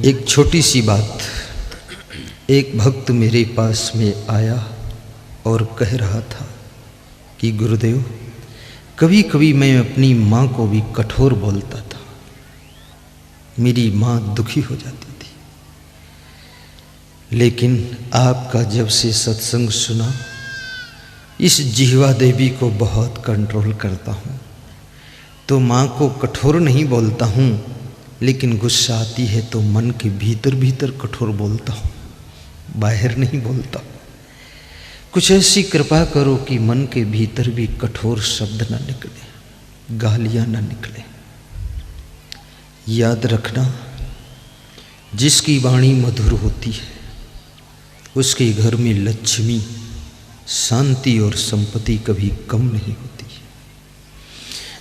एक छोटी सी बात। एक भक्त मेरे पास में आया और कह रहा था कि गुरुदेव, कभी कभी मैं अपनी माँ को भी कठोर बोलता था। मेरी माँ दुखी हो जाती थी, लेकिन आपका जब से सत्संग सुना, इस जिह्वा देवी को बहुत कंट्रोल करता हूँ। तो माँ को कठोर नहीं बोलता हूँ, लेकिन गुस्सा आती है तो मन के भीतर भीतर कठोर बोलता हूँ, बाहर नहीं बोलता। कुछ ऐसी कृपा करो कि मन के भीतर भी कठोर शब्द ना निकले, गालियाँ ना निकले। याद रखना, जिसकी वाणी मधुर होती है उसके घर में लक्ष्मी, शांति और संपत्ति कभी कम नहीं होती।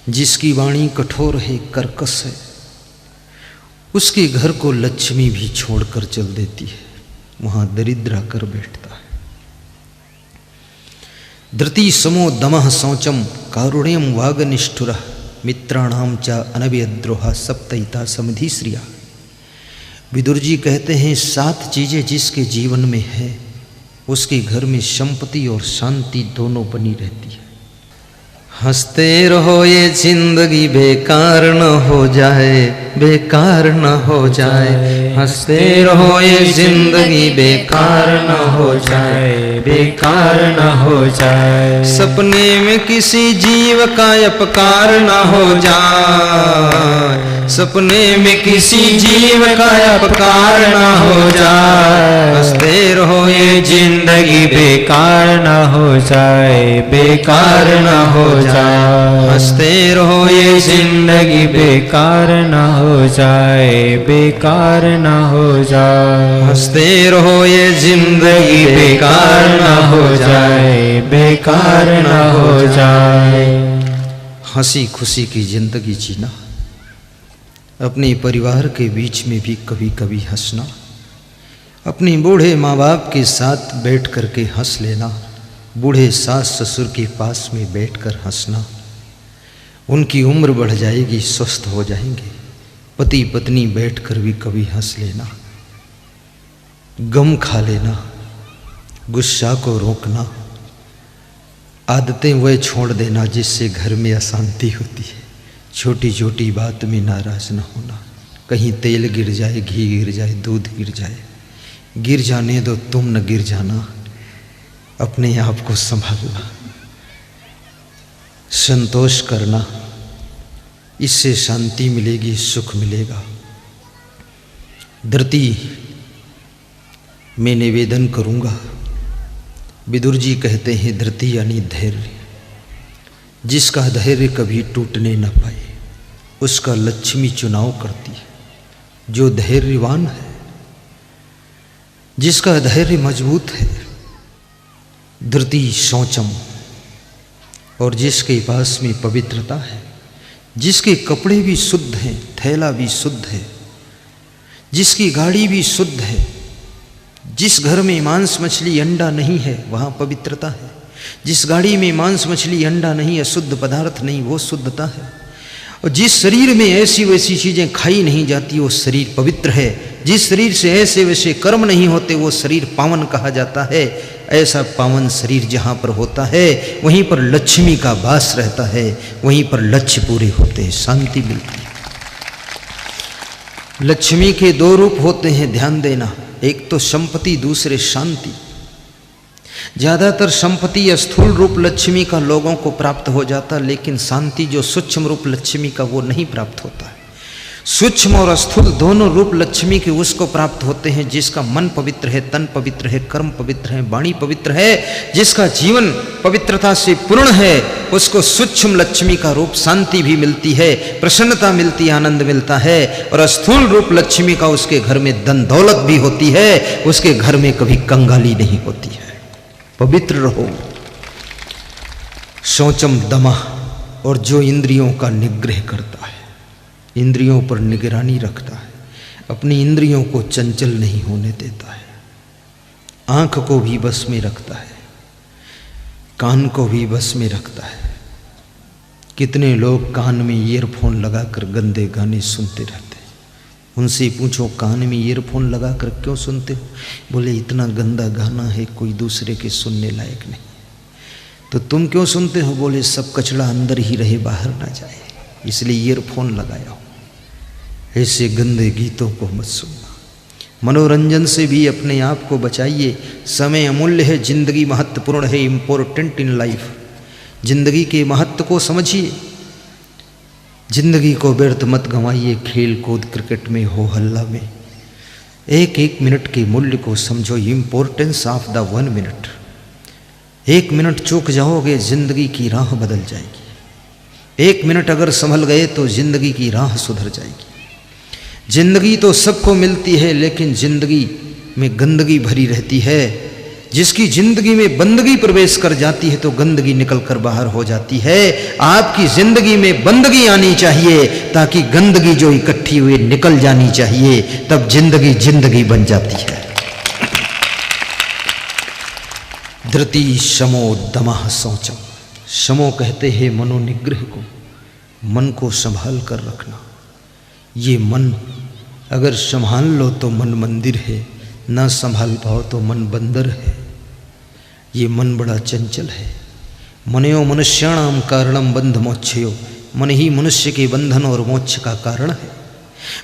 जिसकी वाणी कठोर है, कर्कश है, उसके घर को लक्ष्मी भी छोड़कर चल देती है, वहां दरिद्र आकर बैठता है। धृति समो दमः शौचम कारुण्यम वागनिष्ठुरः मित्राणाम च अनव्यद्रोहा सप्तहिता समधि श्रिया। विदुर जी कहते हैं, 7 चीजें जिसके जीवन में है उसके घर में संपत्ति और शांति दोनों बनी रहती है। हंसते रहो ये जिंदगी बेकार न हो जाए, बेकार न हो जाए। हंसते रहो ये जिंदगी बेकार न हो जाए, बेकार न हो जाए। सपने में किसी जीव का अपकार न हो जाए, सपने में किसी जीव का अपकार न हो जाए। हंसते रहो ये जिंदगी बेकार न हो जाए, बेकार न हो जाए। हंसते रहो ये जिंदगी बेकार न हो जाए, बेकार न हो जाए। हंसते रहो ये जिंदगी बेकार न हो जाए, बेकार न हो जाए। हंसी खुशी की जिंदगी जीना, अपने परिवार के बीच में भी कभी कभी हंसना, अपने बूढ़े माँ बाप के साथ बैठ कर के हंस लेना, बूढ़े सास ससुर के पास में बैठकर हंसना। उनकी उम्र बढ़ जाएगी, स्वस्थ हो जाएंगे। पति पत्नी बैठकर भी कभी हंस लेना, गम खा लेना, गुस्सा को रोकना, आदतें वह छोड़ देना जिससे घर में अशांति होती है। छोटी छोटी बात में नाराज न होना, कहीं तेल गिर जाए, घी गिर जाए, दूध गिर जाए, गिर जाने दो, तुम न गिर जाना। अपने आप को संभालना, संतोष करना, इससे शांति मिलेगी, सुख मिलेगा। धृति मैं निवेदन करूंगा। विदुर जी कहते हैं, धृति यानी धैर्य। जिसका धैर्य कभी टूटने न पाए उसका लक्ष्मी चुनाव करती है। जो धैर्यवान है, जिसका धैर्य मजबूत है, धृति शौचम, और जिसके पास में पवित्रता है, जिसके कपड़े भी शुद्ध हैं, थैला भी शुद्ध है, जिसकी गाड़ी भी शुद्ध है, जिस घर में मांस मछली अंडा नहीं है वहाँ पवित्रता है, जिस गाड़ी में मांस मछली अंडा नहीं, अशुद्ध पदार्थ नहीं, वो शुद्धता है। और जिस शरीर में ऐसी वैसी चीज़ें खाई नहीं जाती वो शरीर पवित्र है। जिस शरीर से ऐसे वैसे कर्म नहीं होते वो शरीर पावन कहा जाता है। ऐसा पावन शरीर जहाँ पर होता है वहीं पर लक्ष्मी का वास रहता है, वहीं पर लक्ष्य पूरे होते हैं, शांति मिलती है। लक्ष्मी के 2 रूप होते हैं, ध्यान देना। एक तो संपत्ति, दूसरे शांति। ज़्यादातर संपत्ति या स्थूल रूप लक्ष्मी का लोगों को प्राप्त हो जाता, लेकिन शांति जो सूक्ष्म रूप लक्ष्मी का वो नहीं प्राप्त होता है। सूक्ष्म और स्थूल दोनों रूप लक्ष्मी के उसको प्राप्त होते हैं जिसका मन पवित्र है, तन पवित्र है, कर्म पवित्र है, वाणी पवित्र है, जिसका जीवन पवित्रता से पूर्ण है, उसको सूक्ष्म लक्ष्मी का रूप शांति भी मिलती है, प्रसन्नता मिलती है, आनंद मिलता है। और स्थूल रूप लक्ष्मी का उसके घर में धन दौलत भी होती है, उसके घर में कभी कंगाली नहीं होती है। पवित्र रहो। शौचम दमः, और जो इंद्रियों का निग्रह करता है, इंद्रियों पर निगरानी रखता है, अपनी इंद्रियों को चंचल नहीं होने देता है, आंख को भी बस में रखता है, कान को भी बस में रखता है। कितने लोग कान में ईयरफोन लगाकर गंदे गाने सुनते रहते हैं, उनसे पूछो कान में ईयरफोन लगा कर क्यों सुनते हो? बोले इतना गंदा गाना है कोई दूसरे के सुनने लायक नहीं। तो तुम क्यों सुनते हो? बोले सब कचड़ा अंदर ही रहे बाहर ना जाए, इसलिए ईयरफोन लगाया हो। ऐसे गंदे गीतों को मत सुनना। मनोरंजन से भी अपने आप को बचाइए। समय अमूल्य है, जिंदगी महत्वपूर्ण है, इम्पोर्टेंट इन लाइफ। जिंदगी के महत्व को समझिए, जिंदगी को व्यर्थ मत गंवाइए खेल कूद क्रिकेट में हो हल्ला में। एक एक मिनट के मूल्य को समझो, importance of the 1 minute. 1 minute चूक जाओगे जिंदगी की राह बदल जाएगी। 1 मिनट अगर संभल गए तो जिंदगी की राह सुधर जाएगी। जिंदगी तो सबको मिलती है, लेकिन जिंदगी में गंदगी भरी रहती है। जिसकी जिंदगी में बंदगी प्रवेश कर जाती है तो गंदगी निकल कर बाहर हो जाती है। आपकी जिंदगी में बंदगी आनी चाहिए ताकि गंदगी जो इकट्ठी हुई निकल जानी चाहिए, तब जिंदगी जिंदगी बन जाती है। धृति शमो दमः शौचम। शमो कहते हैं मनोनिग्रह को, मन को संभाल कर रखना। ये मन अगर संभाल लो तो मन मंदिर है, ना संभाल पाओ तो मन बंदर है। ये मन बड़ा चंचल है। मनयो मनुष्याणाम कारणम बंध मोक्षयो। मन ही मनुष्य के बंधन और मोक्ष का कारण है।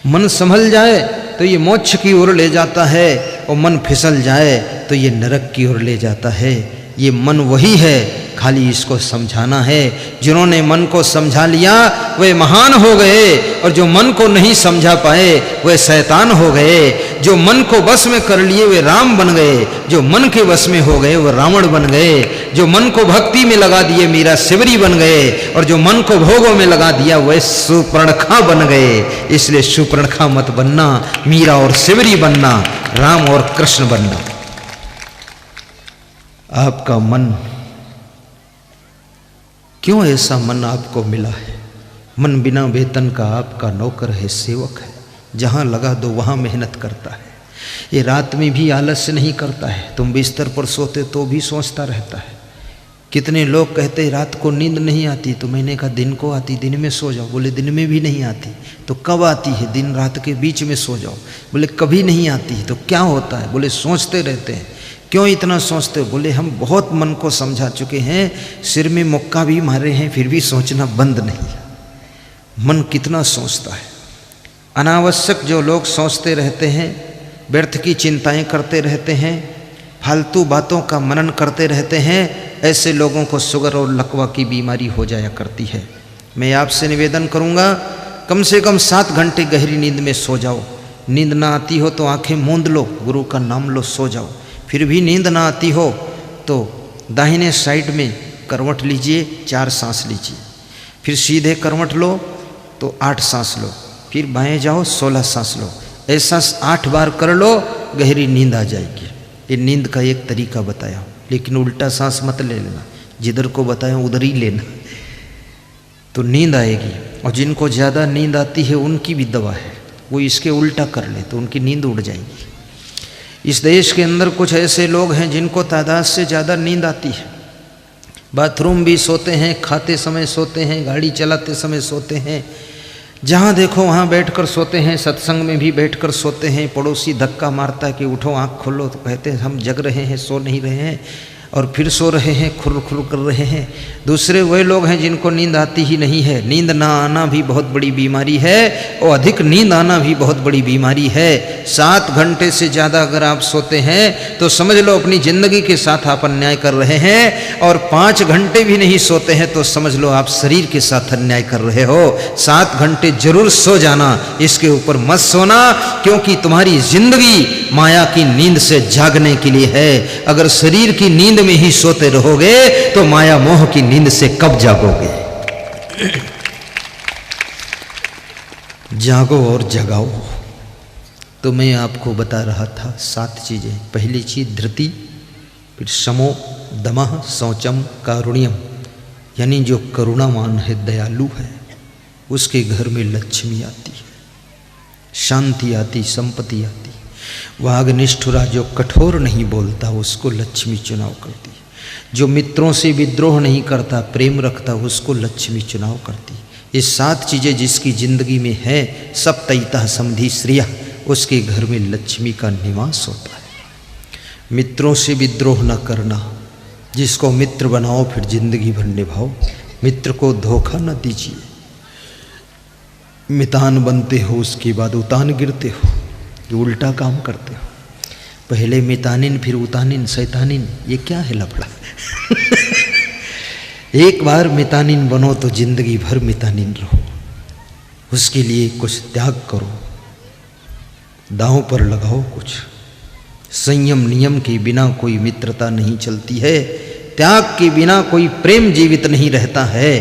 मन संभल जाए तो ये मोक्ष की ओर ले जाता है, और मन फिसल जाए तो ये नरक की ओर ले जाता है। ये मन वही है, खाली इसको समझाना है। जिन्होंने मन को समझा लिया वे महान हो गए, और जो मन को नहीं समझा पाए वे शैतान हो गए। जो मन को वश में कर लिए वे राम बन गए, जो मन के वश में हो गए वो रावण बन गए। जो मन को भक्ति में लगा दिए मीरा शिवरी बन गए, और जो मन को भोगों में लगा दिया वह सुपर्णखा बन गए। इसलिए सुपर्णखा मत बनना, मीरा और शिवरी बनना, राम और कृष्ण बनना। आपका मन क्यों ऐसा मन आपको मिला है? मन बिना वेतन का आपका नौकर है, सेवक है। जहाँ लगा दो वहाँ मेहनत करता है। ये रात में भी आलस्य नहीं करता है। तुम बिस्तर पर सोते तो भी सोचता रहता है। कितने लोग कहते हैं रात को नींद नहीं आती, तो मैंने कहा दिन को आती, दिन में सो जाओ। बोले दिन में भी नहीं आती तो कब आती है? दिन रात के बीच में सो जाओ। बोले कभी नहीं आती तो क्या होता है? बोले सोचते रहते हैं। क्यों इतना सोचते हो? बोले हम बहुत मन को समझा चुके हैं, सिर में मुक्का भी मारे हैं, फिर भी सोचना बंद नहीं। मन कितना सोचता है। अनावश्यक जो लोग सोचते रहते हैं, व्यर्थ की चिंताएं करते रहते हैं, फालतू बातों का मनन करते रहते हैं, ऐसे लोगों को शुगर और लकवा की बीमारी हो जाया करती है। मैं आपसे निवेदन करूंगा, कम से कम 7 घंटे गहरी नींद में सो जाओ। नींद ना आती हो तो आंखें मूंद लो, गुरु का नाम लो, सो जाओ। फिर भी नींद ना आती हो तो दाहिने साइड में करवट लीजिए, 4 सांस लीजिए। फिर सीधे करवट लो तो 8 सांस लो। फिर बाएं जाओ, 16 सांस लो। ऐसा 8 बार कर लो, गहरी नींद आ जाएगी। ये नींद का एक तरीका बताया, लेकिन उल्टा सांस मत ले लेना, जिधर को बताया उधर ही लेना, तो नींद आएगी। और जिनको ज़्यादा नींद आती है उनकी भी दवा है, वो इसके उल्टा कर ले तो उनकी नींद उड़ जाएगी। इस देश के अंदर कुछ ऐसे लोग हैं जिनको तादाद से ज़्यादा नींद आती है। बाथरूम भी सोते हैं, खाते समय सोते हैं, गाड़ी चलाते समय सोते हैं, जहाँ देखो वहाँ बैठकर सोते हैं, सत्संग में भी बैठकर सोते हैं। पड़ोसी धक्का मारता है कि उठो आँख खोलो, तो कहते हैं हम जग रहे हैं, सो नहीं रहे हैं, और फिर सो रहे हैं, खुर खुर कर रहे हैं। दूसरे वह लोग हैं जिनको नींद आती ही नहीं है। नींद ना आना भी बहुत बड़ी बीमारी है, और अधिक नींद आना भी बहुत बड़ी बीमारी है। 7 घंटे से ज़्यादा अगर आप सोते हैं तो समझ लो अपनी ज़िंदगी के साथ आप अन्याय कर रहे हैं। और 5 घंटे भी नहीं सोते हैं तो समझ लो आप शरीर के साथ अन्याय कर रहे हो। 7 घंटे जरूर सो जाना, इसके ऊपर मत सोना, क्योंकि तुम्हारी जिंदगी माया की नींद से जागने के लिए है। अगर शरीर की नींद में ही सोते रहोगे तो माया मोह की नींद से कब जागोगे? जागो और जगाओ। तो मैं आपको बता रहा था 7 चीजें। पहली चीज धृति, फिर शमो दमः शौचम कारुण्यम, यानी जो करुणावान है, दयालु है, उसके घर में लक्ष्मी आती है, शांति आती, संपत्ति आती। वागनिष्ठुरा, जो कठोर नहीं बोलता, उसको लक्ष्मी चुनाव करती है। जो मित्रों से विद्रोह नहीं करता, प्रेम रखता, उसको लक्ष्मी चुनाव करती। ये 7 चीज़ें जिसकी जिंदगी में है, सप्तैतः समधि श्रियः, उसके घर में लक्ष्मी का निवास होता है। मित्रों से विद्रोह न करना, जिसको मित्र बनाओ फिर जिंदगी भर निभाओ, मित्र को धोखा न दीजिए। मितान बनते हो उसके बाद उतान गिरते हो, ये उल्टा काम करते हो। पहले मितानिन फिर उतानिन शैतानिन, ये क्या है लफड़ा? एक बार मितानिन बनो तो जिंदगी भर मितानिन रहो। उसके लिए कुछ त्याग करो, दांव पर लगाओ कुछ। संयम नियम के बिना कोई मित्रता नहीं चलती है, त्याग के बिना कोई प्रेम जीवित नहीं रहता है,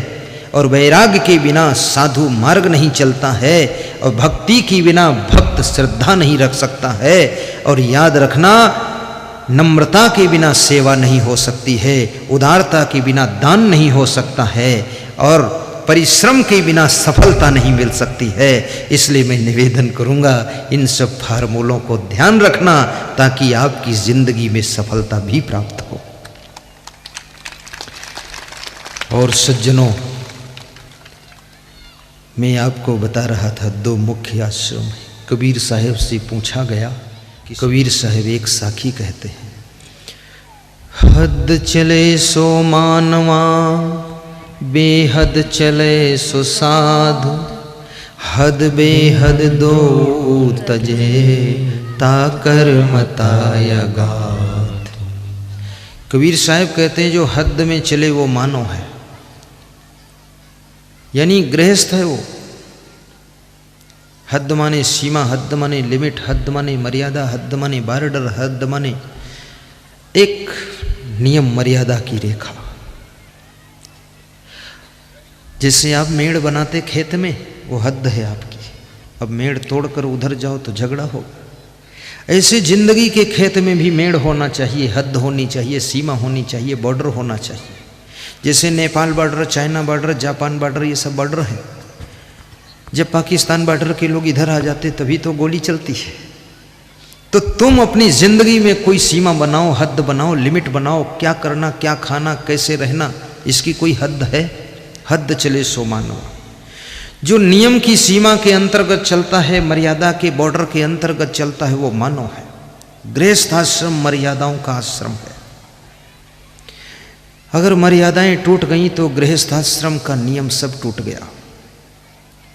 और वैराग्य के बिना साधु मार्ग नहीं चलता है, और भक्ति के बिना भक्त श्रद्धा नहीं रख सकता है। और याद रखना, नम्रता के बिना सेवा नहीं हो सकती है, उदारता के बिना दान नहीं हो सकता है, और परिश्रम के बिना सफलता नहीं मिल सकती है। इसलिए मैं निवेदन करूंगा, इन सब फार्मूलों को ध्यान रखना ताकि आपकी जिंदगी में सफलता भी प्राप्त हो। और सज्जनों, मैं आपको बता रहा था 2 मुख्य आश्रम है। कबीर साहब से पूछा गया कि कबीर साहब एक साखी कहते हैं, हद चले सो मानवा, बेहद चले सो साधु, हद बेहद दो तजे, ताकर मताय गात। कबीर साहब कहते हैं जो हद में चले वो मानव है, यानी गृहस्थ है वो। हद माने सीमा, हद माने लिमिट, हद माने मर्यादा, हद माने बॉर्डर, हद माने एक नियम मर्यादा की रेखा। जैसे आप मेड़ बनाते खेत में, वो हद है आपकी। अब मेड़ तोड़कर उधर जाओ तो झगड़ा होगा। ऐसे जिंदगी के खेत में भी मेड़ होना चाहिए, हद होनी चाहिए, सीमा होनी चाहिए, बॉर्डर होना चाहिए। जैसे Nepal border, China border, Japan border, ये सब बॉर्डर है। जब पाकिस्तान बॉर्डर के लोग इधर आ जाते तभी तो गोली चलती है। तो तुम अपनी जिंदगी में कोई सीमा बनाओ, हद बनाओ, लिमिट बनाओ। क्या करना, क्या खाना, कैसे रहना, इसकी कोई हद है? हद चले सो मानव। जो नियम की सीमा के अंतर्गत चलता है, मर्यादा के बॉर्डर के अंतर्गत चलता है, वो मानव है। गृहस्थ आश्रम मर्यादाओं का आश्रम है। अगर मर्यादाएं टूट गई तो गृहस्थ आश्रम का नियम सब टूट गया।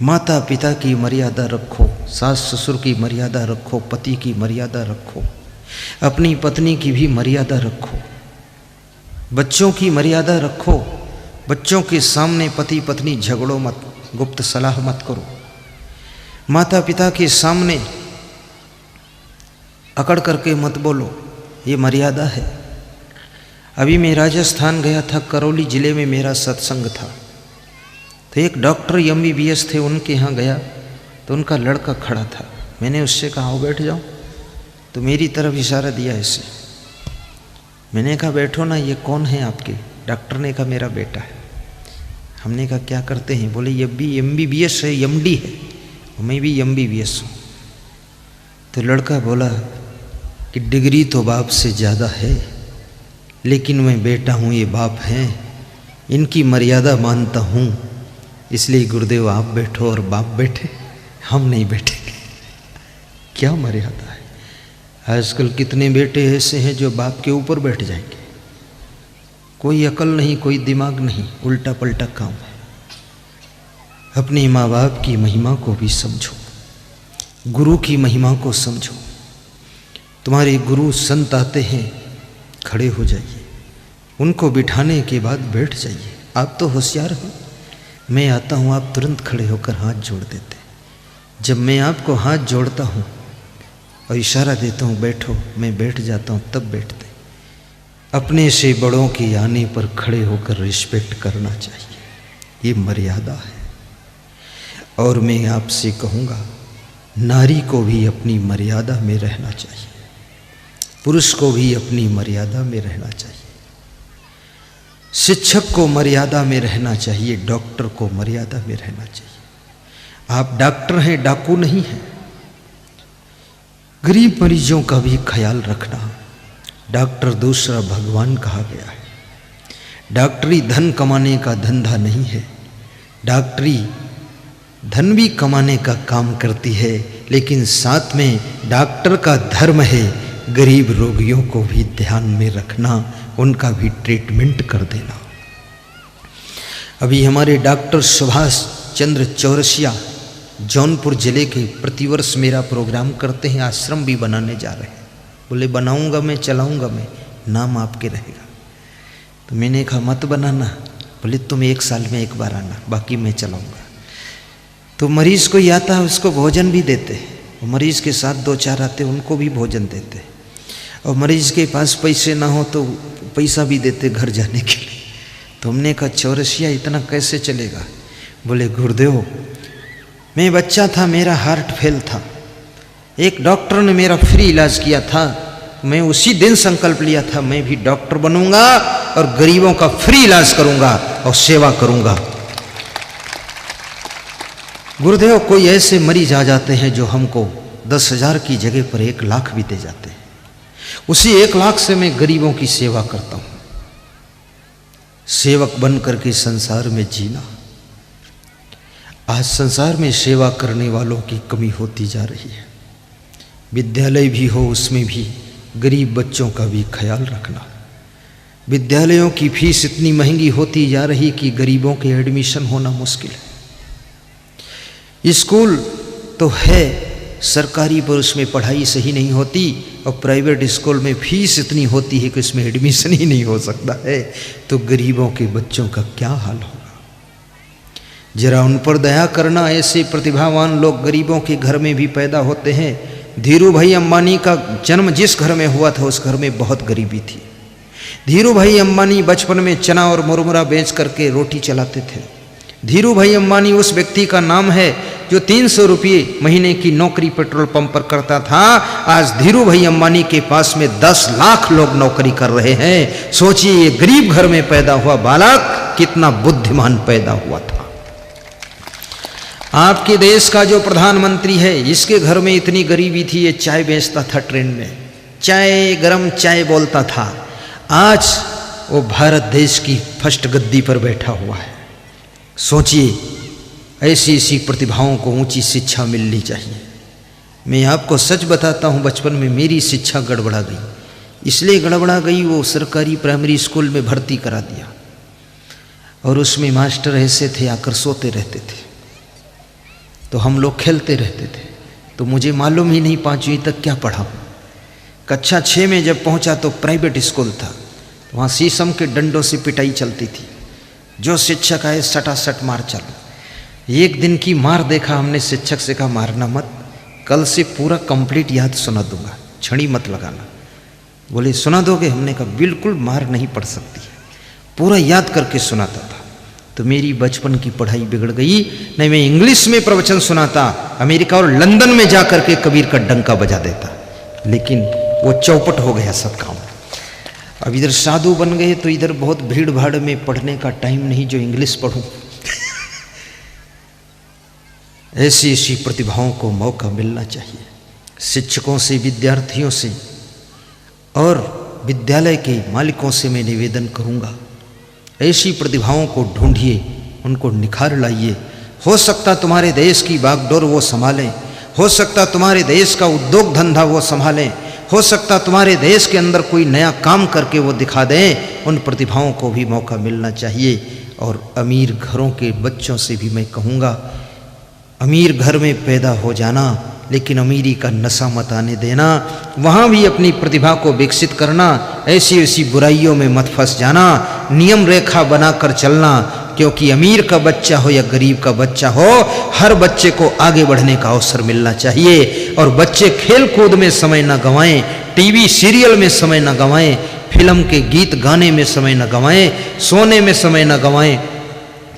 माता पिता की मर्यादा रखो, सास ससुर की मर्यादा रखो, पति की मर्यादा रखो, अपनी पत्नी की भी मर्यादा रखो, बच्चों की मर्यादा रखो। बच्चों के सामने पति पत्नी झगड़ो मत, गुप्त सलाह मत करो। माता पिता के सामने अकड़ करके मत बोलो, ये मर्यादा है। अभी मैं राजस्थान गया था, करौली जिले में मेरा सत्संग था। तो एक डॉक्टर MBBS थे, उनके यहाँ गया तो उनका लड़का खड़ा था। मैंने उससे कहा, आओ बैठ जाओ। तो मेरी तरफ इशारा दिया ऐसे। मैंने कहा बैठो ना, ये कौन है आपके? डॉक्टर ने कहा मेरा बेटा है। हमने कहा क्या करते हैं? बोले ये भी MBBS है, MD है, मैं भी MBBS हूँ। तो लड़का बोला कि डिग्री तो बाप से ज़्यादा है, लेकिन मैं बेटा हूँ, ये बाप हैं, इनकी मर्यादा मानता हूँ, इसलिए गुरुदेव आप बैठो और बाप बैठे, हम नहीं बैठेंगे। क्या मर्यादा है? आजकल कितने बेटे ऐसे हैं जो बाप के ऊपर बैठ जाएंगे। कोई अकल नहीं, कोई दिमाग नहीं, उल्टा पलटा काम है। अपने माँ बाप की महिमा को भी समझो, गुरु की महिमा को समझो। तुम्हारे गुरु संत आते हैं, खड़े हो जाइए, उनको बिठाने के बाद बैठ जाइए। आप तो होशियार हो, मैं आता हूँ आप तुरंत खड़े होकर हाथ जोड़ देते। जब मैं आपको हाथ जोड़ता हूँ और इशारा देता हूँ बैठो, मैं बैठ जाता हूँ, तब बैठते। अपने से बड़ों के आने पर खड़े होकर रिस्पेक्ट करना चाहिए, ये मर्यादा है। और मैं आपसे कहूँगा, नारी को भी अपनी मर्यादा में रहना चाहिए, पुरुष को भी अपनी मर्यादा में रहना चाहिए, शिक्षक को मर्यादा में रहना चाहिए, डॉक्टर को मर्यादा में रहना चाहिए। आप डॉक्टर हैं, डाकू नहीं हैं। गरीब मरीजों का भी ख्याल रखना। डॉक्टर दूसरा भगवान कहा गया है। डॉक्टरी धन कमाने का धंधा नहीं है। डॉक्टरी धन भी कमाने का काम करती है, लेकिन साथ में डॉक्टर का धर्म है गरीब रोगियों को भी ध्यान में रखना, उनका भी ट्रीटमेंट कर देना। अभी हमारे डॉक्टर सुभाष चंद्र चौरसिया जौनपुर जिले के प्रतिवर्ष मेरा प्रोग्राम करते हैं, आश्रम भी बनाने जा रहे हैं। बोले बनाऊंगा मैं, चलाऊंगा मैं, नाम आपके रहेगा। तो मैंने कहा मत बनाना। बोले तुम 1 साल में 1 बार आना, बाकी मैं चलाऊंगा। तो मरीज को ही आता है उसको भोजन भी देते हैं, और मरीज के साथ 2-4 आते उनको भी भोजन देते हैं, और मरीज के पास पैसे ना हो तो पैसा भी देते घर जाने के लिए। तो हमने कहा चौरसिया इतना कैसे चलेगा? बोले गुरुदेव मैं बच्चा था, मेरा हार्ट फेल था, एक डॉक्टर ने मेरा फ्री इलाज किया था, मैं उसी दिन संकल्प लिया था मैं भी डॉक्टर बनूंगा और गरीबों का फ्री इलाज करूंगा और सेवा करूंगा। गुरुदेव कोई ऐसे मरीज आ जाते हैं जो हमको 10,000 की जगह पर 1 लाख भी दे जाते हैं, उसी 1 लाख से मैं गरीबों की सेवा करता हूं। सेवक बन करके संसार में जीना। आज संसार में सेवा करने वालों की कमी होती जा रही है। विद्यालय भी हो उसमें भी गरीब बच्चों का भी ख्याल रखना। विद्यालयों की फीस इतनी महंगी होती जा रही कि गरीबों के एडमिशन होना मुश्किल है। स्कूल तो है सरकारी पर उसमें पढ़ाई सही नहीं होती, और प्राइवेट स्कूल में फीस इतनी होती है कि उसमें एडमिशन ही नहीं हो सकता है। तो गरीबों के बच्चों का क्या हाल होगा? जरा उन पर दया करना। ऐसे प्रतिभावान लोग गरीबों के घर में भी पैदा होते हैं। धीरू भाई अंबानी का जन्म जिस घर में हुआ था उस घर में बहुत गरीबी थी। धीरू भाई अंबानी बचपन में चना और मुरमुरा बेच करके रोटी चलाते थे। धीरू भाई अंबानी उस व्यक्ति का नाम है जो 300 रुपये महीने की नौकरी पेट्रोल पंप पर करता था। आज धीरू भाई अंबानी के पास में 10 लाख लोग नौकरी कर रहे हैं। सोचिए ये गरीब घर में पैदा हुआ बालक कितना बुद्धिमान पैदा हुआ था। आपके देश का जो प्रधानमंत्री है इसके घर में इतनी गरीबी थी, ये चाय बेचता था ट्रेन में, चाय गरम चाय बोलता था। आज वो भारत देश की फर्स्ट गद्दी पर बैठा हुआ है। सोचिए ऐसी ऐसी प्रतिभाओं को ऊंची शिक्षा मिलनी चाहिए। मैं आपको सच बताता हूँ, बचपन में मेरी शिक्षा गड़बड़ा गई। इसलिए गड़बड़ा गई, वो सरकारी प्राइमरी स्कूल में भर्ती करा दिया, और उसमें मास्टर ऐसे थे आकर सोते रहते थे, तो हम लोग खेलते रहते थे। तो मुझे मालूम ही नहीं 5वीं तक क्या पढ़ा। कक्षा 6 में जब पहुंचा तो प्राइवेट स्कूल था, तो वहाँ शीशम के डंडों से पिटाई चलती थी। जो शिक्षक आए सटासट मार चालू। एक दिन की मार देखा हमने, शिक्षक से कहा मारना मत, कल से पूरा कंप्लीट याद सुना दूंगा, छड़ी मत लगाना। बोले सुना दोगे? हमने कहा बिल्कुल, मार नहीं पड़ सकती है। पूरा याद करके सुनाता था। तो मेरी बचपन की पढ़ाई बिगड़ गई। नहीं मैं इंग्लिश में प्रवचन सुनाता, अमेरिका और लंदन में जाकर के कबीर का डंका बजा देता, लेकिन वो चौपट हो गया सब काम। अब इधर साधु बन गए तो इधर बहुत भीड़ भाड़ में पढ़ने का टाइम नहीं जो इंग्लिश पढ़ूं। ऐसी ऐसी प्रतिभाओं को मौका मिलना चाहिए। शिक्षकों से, विद्यार्थियों से और विद्यालय के मालिकों से मैं निवेदन करूंगा, ऐसी प्रतिभाओं को ढूंढिए, उनको निखार लाइए। हो सकता तुम्हारे देश की बागडोर वो संभालें, हो सकता तुम्हारे देश का उद्योग धंधा वो संभालें, हो सकता तुम्हारे देश के अंदर कोई नया काम करके वो दिखा दें। उन प्रतिभाओं को भी मौका मिलना चाहिए। और अमीर घरों के बच्चों से भी मैं कहूँगा, अमीर घर में पैदा हो जाना, लेकिन अमीरी का नशा मत आने देना। वहाँ भी अपनी प्रतिभा को विकसित करना, ऐसी ऐसी बुराइयों में मत फंस जाना। नियम रेखा बनाकर चलना, क्योंकि अमीर का बच्चा हो या गरीब का बच्चा हो, हर बच्चे को आगे बढ़ने का अवसर मिलना चाहिए। और बच्चे खेल कूद में समय न गंवाएं, टीवी सीरियल में समय न गंवाएं, फिल्म के गीत गाने में समय न गंवाएं, सोने में समय न गंवाएं।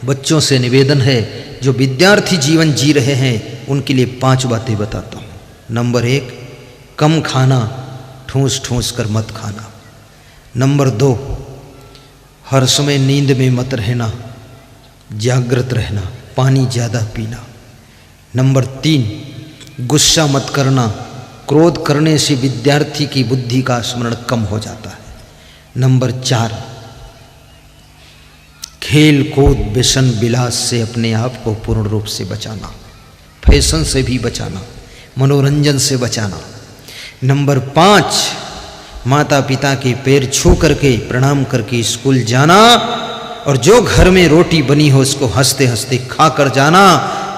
बच्चों से निवेदन है, जो विद्यार्थी जीवन जी रहे हैं उनके लिए 5 बातें बताता हूँ। नंबर 1, कम खाना, ठूस ठूस कर मत खाना। नंबर 2, हर समय नींद में मत रहना, जागृत रहना, पानी ज़्यादा पीना। नंबर 3, गुस्सा मत करना, क्रोध करने से विद्यार्थी की बुद्धि का स्मरण कम हो जाता है। नंबर 4, खेल कूद व्यसन विलास से अपने आप को पूर्ण रूप से बचाना, फैशन से भी बचाना, मनोरंजन से बचाना। नंबर 5, माता पिता के पैर छू करके प्रणाम करके स्कूल जाना, और जो घर में रोटी बनी हो उसको हंसते हंसते खा कर जाना।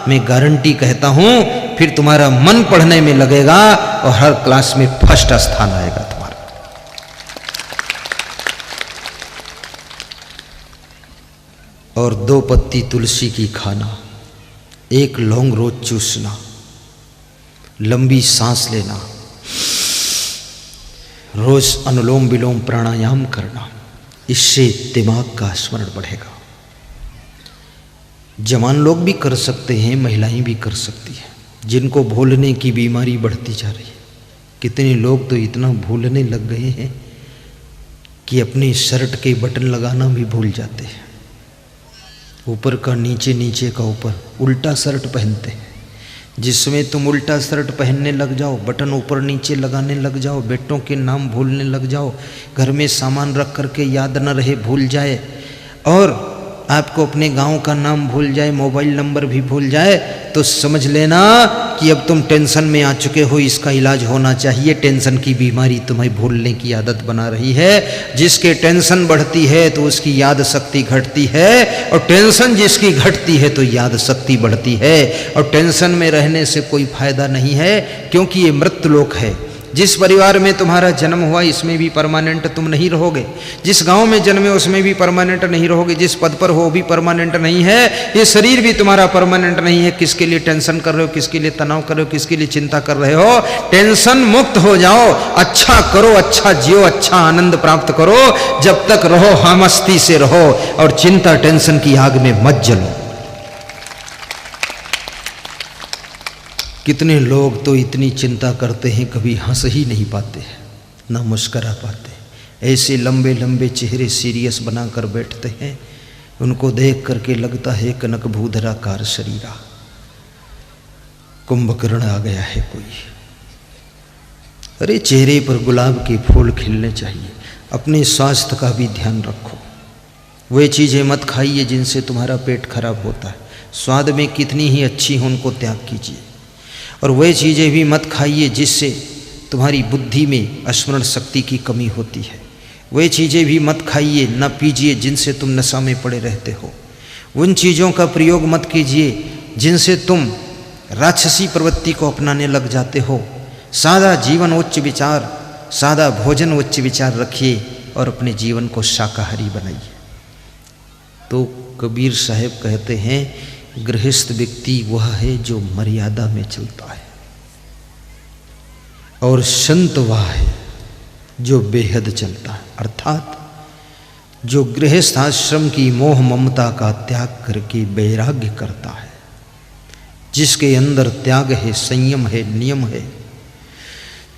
मैं गारंटी कहता हूं फिर तुम्हारा मन पढ़ने में लगेगा और हर क्लास में फर्स्ट स्थान आएगा तुम्हारा। और 2 पत्ती तुलसी की खाना, 1 लौंग रोज चूसना, लंबी सांस लेना, रोज अनुलोम विलोम प्राणायाम करना, इससे दिमाग का स्मरण बढ़ेगा। जवान लोग भी कर सकते हैं, महिलाएं भी कर सकती हैं, जिनको भूलने की बीमारी बढ़ती जा रही है। कितने लोग तो इतना भूलने लग गए हैं कि अपने शर्ट के बटन लगाना भी भूल जाते हैं। ऊपर का नीचे, नीचे का ऊपर, उल्टा शर्ट पहनते हैं। जिसमें तुम उल्टा शर्ट पहनने लग जाओ, बटन ऊपर नीचे लगाने लग जाओ, बेटों के नाम भूलने लग जाओ, घर में सामान रख करके याद न रहे भूल जाए, और आपको अपने गांव का नाम भूल जाए, मोबाइल नंबर भी भूल जाए, तो समझ लेना कि अब तुम टेंशन में आ चुके हो। इसका इलाज होना चाहिए। टेंशन की बीमारी तुम्हें भूलने की आदत बना रही है। जिसके टेंशन बढ़ती है तो उसकी याद शक्ति घटती है, और टेंशन जिसकी घटती है तो याद शक्ति बढ़ती है। और टेंशन में रहने से कोई फायदा नहीं है, क्योंकि ये मृत्युलोक है। जिस परिवार में तुम्हारा जन्म हुआ इसमें भी परमानेंट तुम नहीं रहोगे, जिस गांव में जन्मे उसमें भी परमानेंट नहीं रहोगे, जिस पद पर हो वो भी परमानेंट नहीं है, ये शरीर भी तुम्हारा परमानेंट नहीं है। किसके लिए टेंशन कर रहे हो, किसके लिए तनाव कर रहे हो, किसके लिए चिंता कर रहे हो? टेंशन मुक्त हो जाओ, अच्छा करो, अच्छा जियो, अच्छा आनंद प्राप्त करो। जब तक रहो हमस्ती से रहो, और चिंता टेंशन की आग में मत जलो। कितने लोग तो इतनी चिंता करते हैं कभी हंस ही नहीं पाते हैं, ना मुस्करा पाते। ऐसे लंबे लंबे चेहरे सीरियस बनाकर बैठते हैं, उनको देख करके लगता है कनक भूधराकार शरीरा, कुंभकर्ण आ गया है कोई। अरे चेहरे पर गुलाब के फूल खिलने चाहिए। अपने स्वास्थ्य का भी ध्यान रखो। वे चीज़ें मत खाइए जिनसे तुम्हारा पेट खराब होता है। स्वाद में कितनी ही अच्छी हो उनको त्याग कीजिए। और वे चीज़ें भी मत खाइए जिससे तुम्हारी बुद्धि में स्मरण शक्ति की कमी होती है। वे चीज़ें भी मत खाइए, न पीजिए जिनसे तुम नशा में पड़े रहते हो। उन चीज़ों का प्रयोग मत कीजिए जिनसे तुम राक्षसी प्रवृत्ति को अपनाने लग जाते हो। सादा जीवन उच्च विचार, सादा भोजन उच्च विचार रखिए, और अपने जीवन को शाकाहारी बनाइए। तो कबीर साहब कहते हैं, गृहस्थ व्यक्ति वह है जो मर्यादा में चलता है, और संत वह है जो बेहद चलता है। अर्थात जो गृहस्थ आश्रम की मोह ममता का त्याग करके वैराग्य करता है, जिसके अंदर त्याग है, संयम है, नियम है,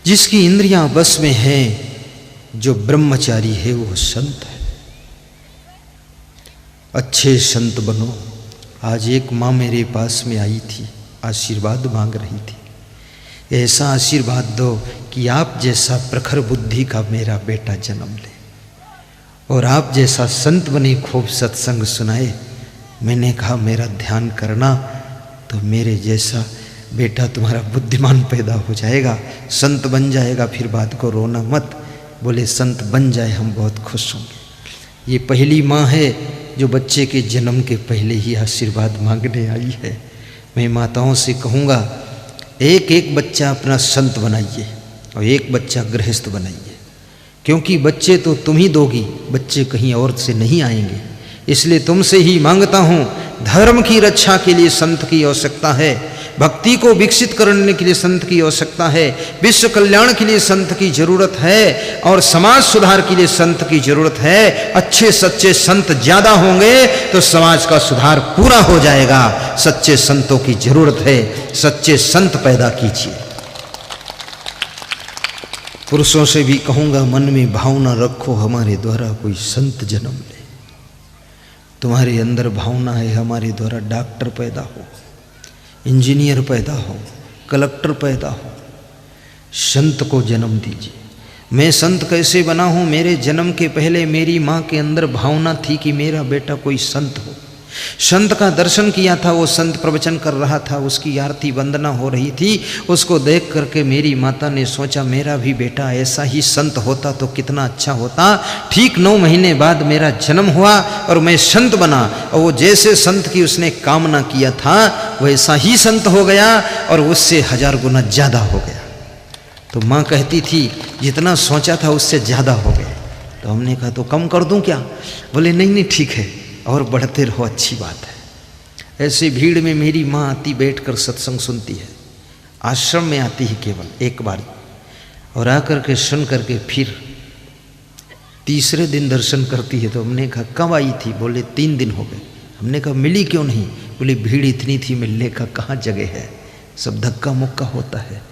जिसकी इंद्रियां बस में है, जो ब्रह्मचारी है वो संत है। अच्छे संत बनो। आज एक माँ मेरे पास में आई थी, आशीर्वाद मांग रही थी। ऐसा आशीर्वाद दो कि आप जैसा प्रखर बुद्धि का मेरा बेटा जन्म ले, और आप जैसा संत बने, खूब सत्संग सुनाए। मैंने कहा मेरा ध्यान करना तो मेरे जैसा बेटा तुम्हारा बुद्धिमान पैदा हो जाएगा, संत बन जाएगा, फिर बात को रोना मत। बोले संत बन जाए हम बहुत खुश होंगे। ये पहली माँ है जो बच्चे के जन्म के पहले ही आशीर्वाद मांगने आई है। मैं माताओं से कहूँगा, एक एक बच्चा अपना संत बनाइए और एक बच्चा गृहस्थ बनाइए, क्योंकि बच्चे तो तुम ही दोगी, बच्चे कहीं और से नहीं आएंगे। इसलिए तुमसे ही मांगता हूँ, धर्म की रक्षा के लिए संत की आवश्यकता है, भक्ति को विकसित करने के लिए संत की आवश्यकता है, विश्व कल्याण के लिए संत की जरूरत है, और समाज सुधार के लिए संत की जरूरत है। अच्छे सच्चे संत ज्यादा होंगे तो समाज का सुधार पूरा हो जाएगा। सच्चे संतों की जरूरत है, सच्चे संत पैदा कीजिए। पुरुषों से भी कहूँगा, मन में भावना रखो हमारे द्वारा कोई संत जन्म ले। तुम्हारे अंदर भावना है हमारे द्वारा डॉक्टर पैदा हो, इंजीनियर पैदा हो, कलेक्टर पैदा हो। संत को जन्म दीजिए। मैं संत कैसे बना हूँ? मेरे जन्म के पहले मेरी माँ के अंदर भावना थी कि मेरा बेटा कोई संत हो। संत का दर्शन किया था, वो संत प्रवचन कर रहा था, उसकी आरती वंदना हो रही थी। उसको देख करके मेरी माता ने सोचा मेरा भी बेटा ऐसा ही संत होता तो कितना अच्छा होता। ठीक 9 महीने बाद मेरा जन्म हुआ और मैं संत बना, और वो जैसे संत की उसने कामना किया था वैसा ही संत हो गया और उससे 1000 गुना ज़्यादा हो गया। तो माँ कहती थी जितना सोचा था उससे ज़्यादा हो गया। तो हमने कहा तो कम कर दूं क्या? बोले नहीं नहीं ठीक है, और बढ़ते रहो, अच्छी बात है। ऐसे भीड़ में मेरी माँ आती, बैठकर सत्संग सुनती है। आश्रम में आती है केवल एक बार, और आकर के सुन करके फिर तीसरे दिन दर्शन करती है। तो हमने कहा कब आई थी? बोले 3 दिन हो गए। हमने कहा मिली क्यों नहीं? बोले भीड़ इतनी थी, मिलने का कहाँ जगह है, सब धक्का मुक्का होता है।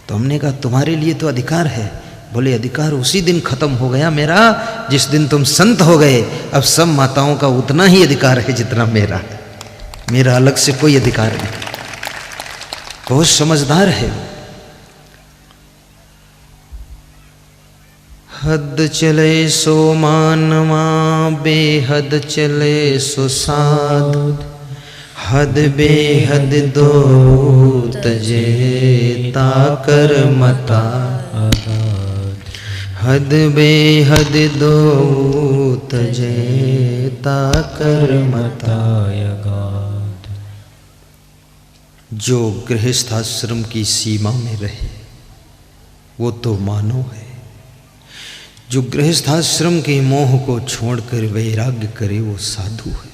तो हमने कहा तुम्हारे लिए तो अधिकार है। बोले अधिकार उसी दिन खत्म हो गया मेरा जिस दिन तुम संत हो गए। अब सब माताओं का उतना ही अधिकार है जितना मेरा है, मेरा अलग से कोई अधिकार नहीं। बहुत समझदार है। हद चले सो मानवा, बेहद चले सो साध, हद बेहद दो तजे ताकर मता, हद बेहद दो तजे ताकर मतायगाद। जो गृहस्थाश्रम की सीमा में रहे वो तो मानव है। जो गृहस्थाश्रम के मोह को छोड़कर वैराग्य करे वो साधु है।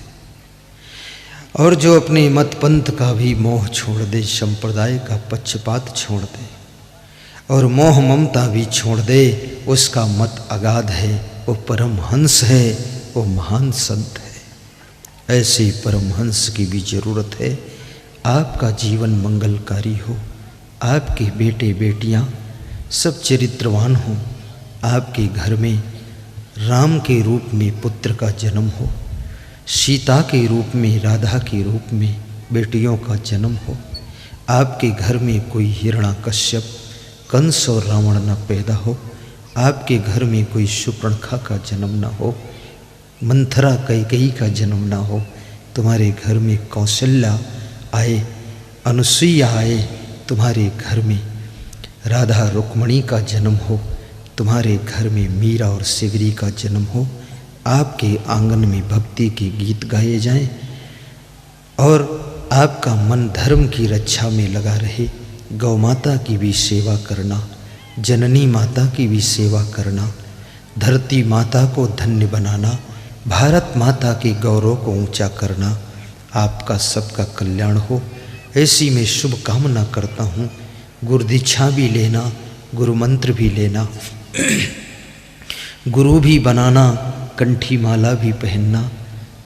और जो अपने मत पंथ का भी मोह छोड़ दे, संप्रदाय का पक्षपात छोड़ दे और मोह ममता भी छोड़ दे, उसका मत अगाध है, वो परमहंस है, वो महान संत है। ऐसे परमहंस की भी जरूरत है। आपका जीवन मंगलकारी हो, आपके बेटे बेटियां सब चरित्रवान हों, आपके घर में राम के रूप में पुत्र का जन्म हो, सीता के रूप में, राधा के रूप में बेटियों का जन्म हो, आपके घर में कोई हिरण्याकश्यप, कंस और रावण न पैदा हो, आपके घर में कोई शूर्पणखा का जन्म न हो, मंथरा कैकेयी का जन्म न हो, तुम्हारे घर में कौशल्या आए, अनुसुईया आए, तुम्हारे घर में राधा रुक्मणी का जन्म हो, तुम्हारे घर में मीरा और सिगरी का जन्म हो, आपके आंगन में भक्ति के गीत गाए जाएं और आपका मन धर्म की रक्षा में लगा रहे। गौ माता की भी सेवा करना, जननी माता की भी सेवा करना, धरती माता को धन्य बनाना, भारत माता के गौरव को ऊंचा करना, आपका सबका कल्याण हो, ऐसी मैं शुभ कामना करता हूँ। गुरु दीक्षा भी लेना, गुरु मंत्र भी लेना, गुरु भी बनाना, कंठी माला भी पहनना,